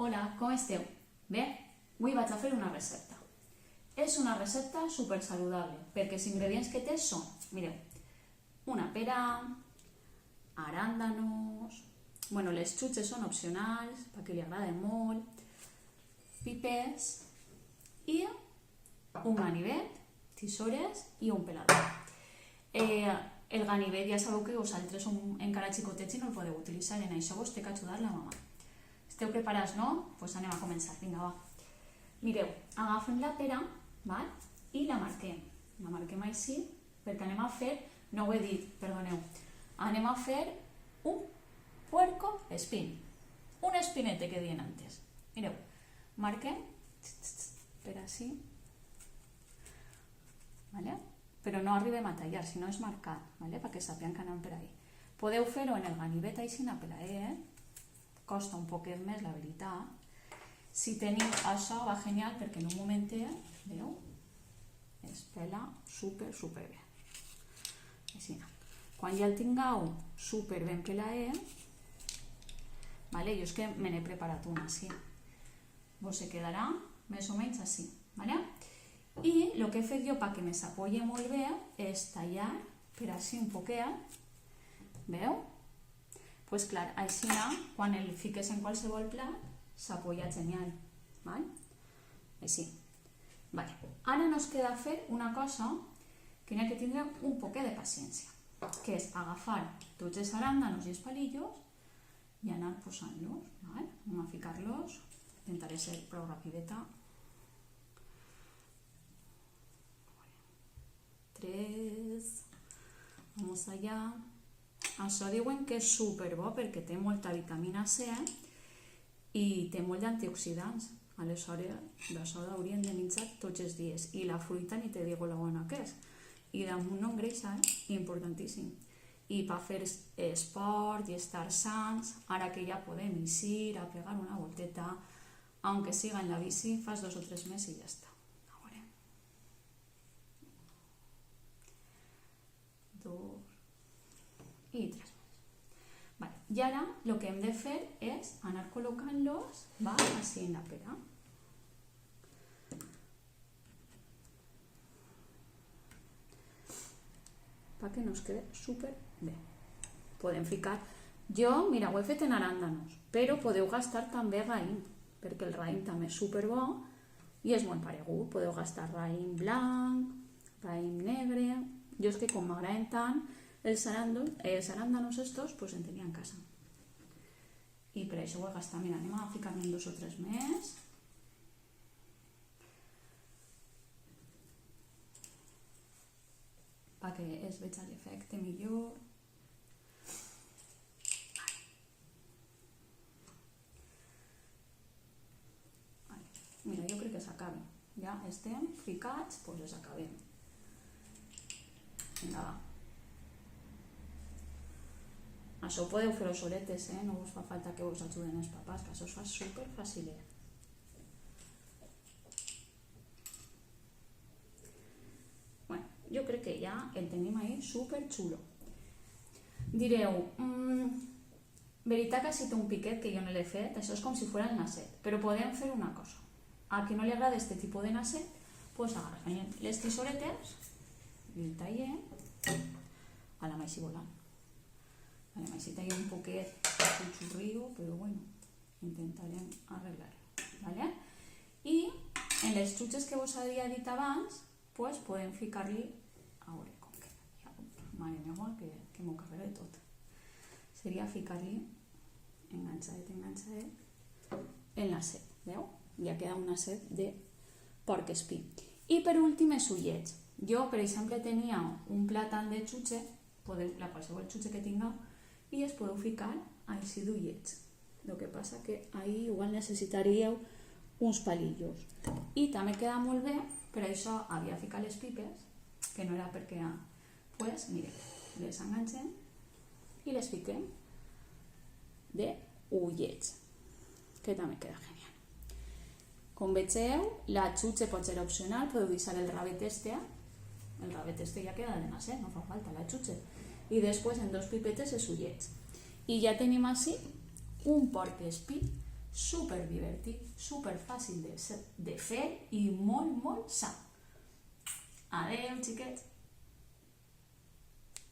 Hola, com esteu? Bé, avui vaig a fer una recepta. És una recepta super saludable, perquè els ingredients que té són, mireu, una pera, aràndanos, bueno, les xutxes són opcionals, perquè li agraden molt, pipes i un ganivet, tisores i un pelador. El ganivet ja sabeu que vosaltres som encara xicotets i no el podeu utilitzar, en això vos té que ajudar la mama. Esteu preparats, no? Doncs anem a començar, vinga, va. Mireu, agafem la pera, val? I la marquem. La marquem així, perquè anem a fer, no ho he dit, perdoneu, anem a fer un puerco espín. Un espinete que dien antes. Mireu, marquem, per així, ¿vale? Però no arribem a tallar, si no és marcat, ¿vale? Perquè sàpiguen que anem per ahí. Podeu fer-ho en el ganivet així, costa un poquet més, la veritat. Si teniu això, va genial, perquè en un momentet, veieu, es pela super bé. Així. Quan ja el tingueu super ben pelaet, vale? Jo és que me n'he preparat una així. Vos se quedarà més o menys així, vale? I el que he fet jo perquè me s'apoye molt bé és tallar per així un poquet, veu? Pues clar, així quan el fiques en qualsevol plat s'apoya genial, val? Així. Vale. Ara nos queda fer una cosa que n'hi ha que tindre un poquet de paciència, que és agafar tots els aràndanos i els palillos i anar posant-los, val? Anem a ficar-los, intentaré ser prou rapideta. 3, vamos allá. Això diuen que és superbo perquè té molta vitamina C i té molt d'antioxidants. Aleshores, d'això hauríem de menjar tots els dies. I la fruita ni te digo la bona que és. I damunt no engreixa, importantíssim. I per fer esport i estar sans, ara que ja podem eixir a pegar una volteta, aunque siga en la bici, fas 2 o 3 mesos i ja està. 2 i 3 més. Vale. I ara el que hem de fer és anar col·locant-los així en la pera. Perquè nos quede super bé. Podem ficar... Jo, mira, ho he fet en aràndanos, però podeu gastar també raïm, perquè el raïm també és super bo i és molt paregut. Podeu gastar raïm blanc, raïm negre... Jo és que com m'agraden tant, els aràndanos estos, pues en tenia en casa. I per això ho he gastat. Mira, anem a ficar-ne 2 o 3 més. Perquè es veig l'efecte millor. Mira, jo crec que s'acaben. Ja estem ficats, doncs els acabem. Vinga, va. Això ho podeu fer soletes, no us fa falta que us ajuden els papàs, que això es fa super fàcil. Bueno, jo crec que ja el tenim ahí super xulo. Direu, veritat que si té un piquet que jo no l'he fet, això és com si fos el nasset, però podem fer una cosa. A qui no li agrada aquest tipus de nasset, doncs agafem les tisoretes i el tallem a la maixi volant. A la maixi tallem un poquet un xurriu, però bueno, intentarem arreglar-ho. I en les xutxes que vos havia dit abans, podem ficar-li, a veure com que, mare meva, que m'ho carrega tot. Seria ficar-li enganxadet en l'asset, veu? Ja queda un asset de porc espí. I per últim els ullets. Jo, per exemple, tenia un plàtan de xutxe, la qualsevol xutxe que tingueu, i es podeu ficar així d'ullets. El que passa que ahí igual necessitaríeu uns palillos. I també queda molt bé, per això havia ficat les pipes, que no era perquè... Doncs, mireu, les enganxem i les fiquem d'ullets, que també queda genial. Com vegeu, la xutxa pot ser opcional, podeu deixar el ravet este, ja queda de nasset, no fa falta la xutxa. I després en 2 pipetes els ullets. I ja tenim així un porc espí super divertit, super fàcil de fer i molt, molt sa. Adeu, xiquets!